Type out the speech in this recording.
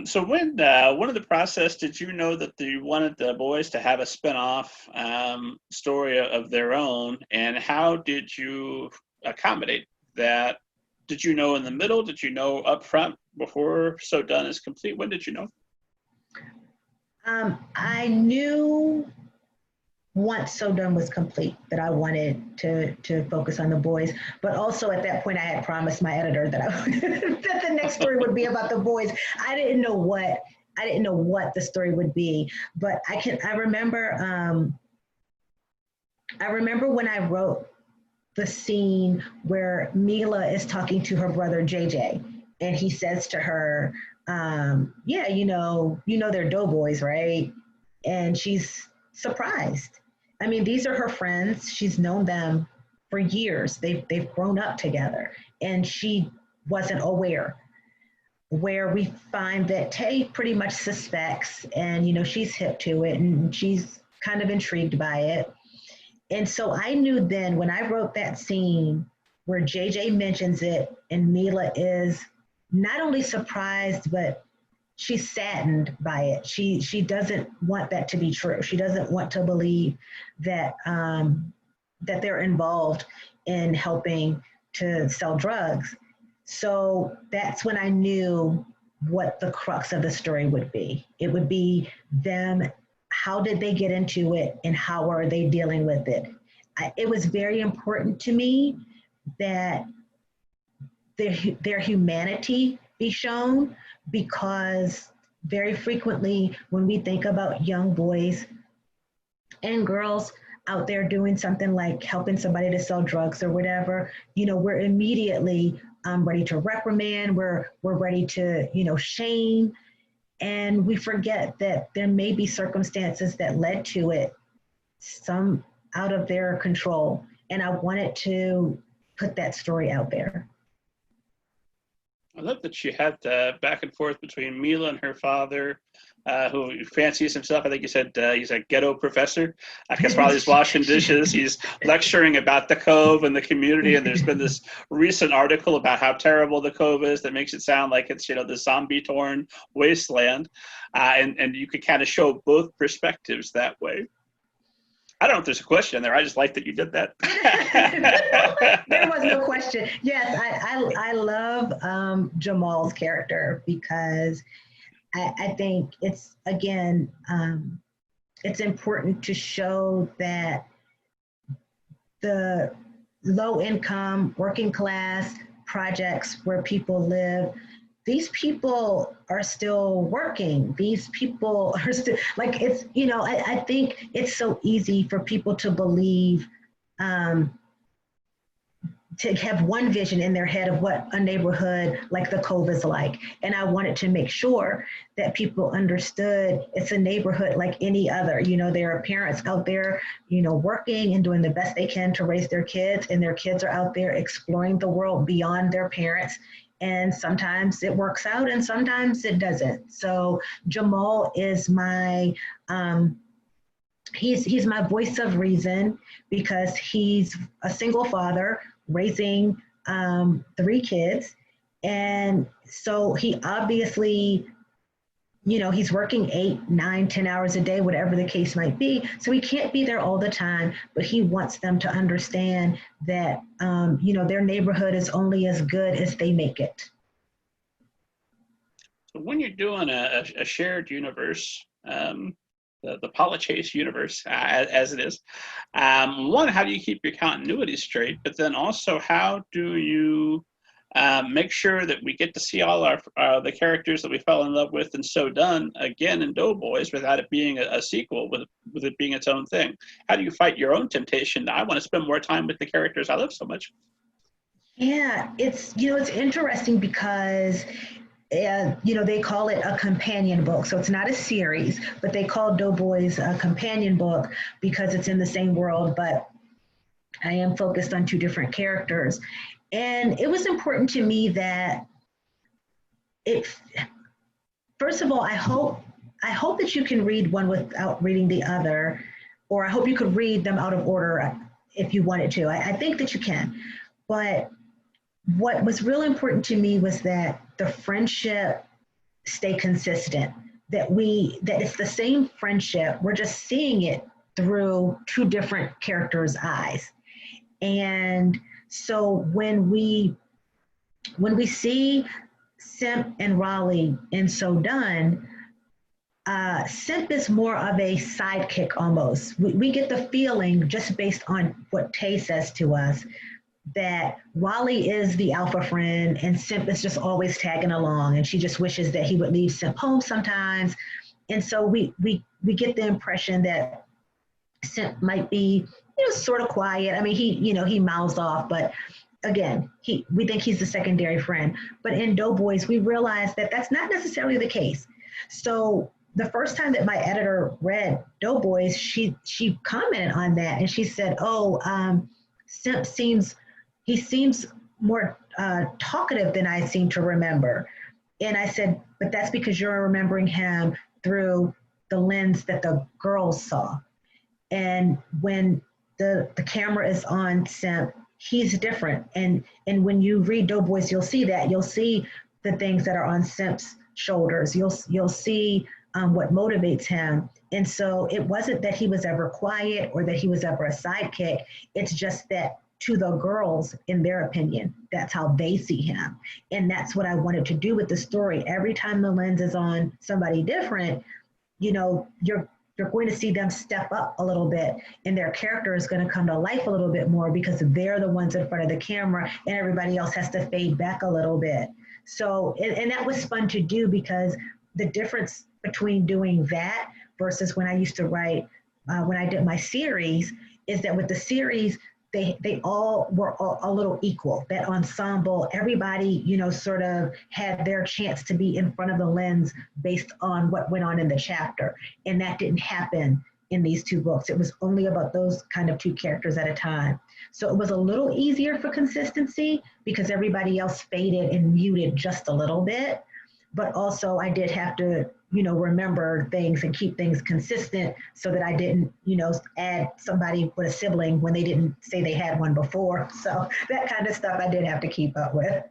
So when in the process did you know that you wanted the boys to have a spin-off story of their own, and how did you accommodate that? Did you know in the middle? Did you know up front before So Done is complete? When did you know? I knew once So Done was complete that I wanted to focus on the boys, but also at that point I had promised my editor that that the next story would be about the boys. I didn't know what the story would be, but I remember when I wrote the scene where Mila is talking to her brother JJ, and he says to her, "Yeah, they're doughboys, right?" And she's surprised. I mean, these are her friends. She's known them for years. They've grown up together, and she wasn't aware. Where we find that Tay pretty much suspects, and she's hip to it, and she's kind of intrigued by it. And so I knew then when I wrote that scene where JJ mentions it and Mila is not only surprised, but she's saddened by it. She doesn't want that to be true. She doesn't want to believe that that they're involved in helping to sell drugs. So that's when I knew what the crux of the story would be. It would be them. How did they get into it, and how are they dealing with it? It was very important to me that their humanity be shown, because very frequently when we think about young boys and girls out there doing something like helping somebody to sell drugs or whatever, we're immediately ready to reprimand, we're ready to, shame, and we forget that there may be circumstances that led to it, some out of their control. And I wanted to put that story out there. I love that she had back and forth between Mila and her father, who fancies himself. I think you said he's a ghetto professor. I guess while he's washing dishes, he's lecturing about the Cove and the community. And there's been this recent article about how terrible the Cove is that makes it sound like it's the zombie-torn wasteland, and you could kind of show both perspectives that way. I don't know if there's a question there. I just like that you did that. There was no question. Yes, I love Jamal's character, because I think it's, again, it's important to show that the low income, working class projects where people live, these people are still working. These people are still, like, it's, I think it's so easy for people to believe, to have one vision in their head of what a neighborhood like the Cove is like. And I wanted to make sure that people understood it's a neighborhood like any other. There are parents out there, working and doing the best they can to raise their kids, and their kids are out there exploring the world beyond their parents. And sometimes it works out and sometimes it doesn't. So Jamal is my, he's my voice of reason, because he's a single father raising 3 kids. And so he obviously, he's working 8, 9, 10 hours a day, whatever the case might be. So he can't be there all the time, but he wants them to understand that, their neighborhood is only as good as they make it. So when you're doing a shared universe, the Paula Chase universe, as it is, one, how do you keep your continuity straight? But then also, how do you make sure that we get to see all the characters that we fell in love with and So Done again in Doughboys without it being a sequel, with it being its own thing? How do you fight your own temptation? I want to spend more time with the characters I love so much. Yeah, it's interesting because they call it a companion book. So it's not a series, but they call Doughboys a companion book because it's in the same world, but I am focused on 2 different characters. And it was important to me that first of all, I hope that you can read one without reading the other, or I hope you could read them out of order if you wanted to. I think that you can. But what was real important to me was that the friendship stay consistent, that it's the same friendship. We're just seeing it through two different characters' eyes. And so when we see Simp and Raleigh in So Done, Simp is more of a sidekick almost. We get the feeling, just based on what Tay says to us, that Raleigh is the alpha friend and Simp is just always tagging along, and she just wishes that he would leave Simp home sometimes. And so we get the impression that Simp might be, sort of quiet. I mean, he mouths off, but again, we think he's the secondary friend. But in Doughboys, we realize that that's not necessarily the case. So the first time that my editor read Doughboys, she commented on that, and she said, "Oh, Simp seems more talkative than I seem to remember." And I said, "But that's because you're remembering him through the lens that the girls saw. And when the camera is on Simp, he's different. And when you read Doughboys, you'll see that. You'll see the things that are on Simp's shoulders. You'll see what motivates him. And so it wasn't that he was ever quiet or that he was ever a sidekick. It's just that to the girls, in their opinion, that's how they see him. And that's what I wanted to do with the story. Every time the lens is on somebody different, you're going to see them step up a little bit, and their character is going to come to life a little bit more because they're the ones in front of the camera and everybody else has to fade back a little bit. So, and that was fun to do, because the difference between doing that versus when I used to write, when I did my series, is that with the series, they all were a little equal. That ensemble, everybody, sort of had their chance to be in front of the lens based on what went on in the chapter. And that didn't happen in these two books. It was only about those kind of two characters at a time. So it was a little easier for consistency because everybody else faded and muted just a little bit. But also I did have to, remember things and keep things consistent so that I didn't, add somebody with a sibling when they didn't say they had one before. So that kind of stuff I did have to keep up with.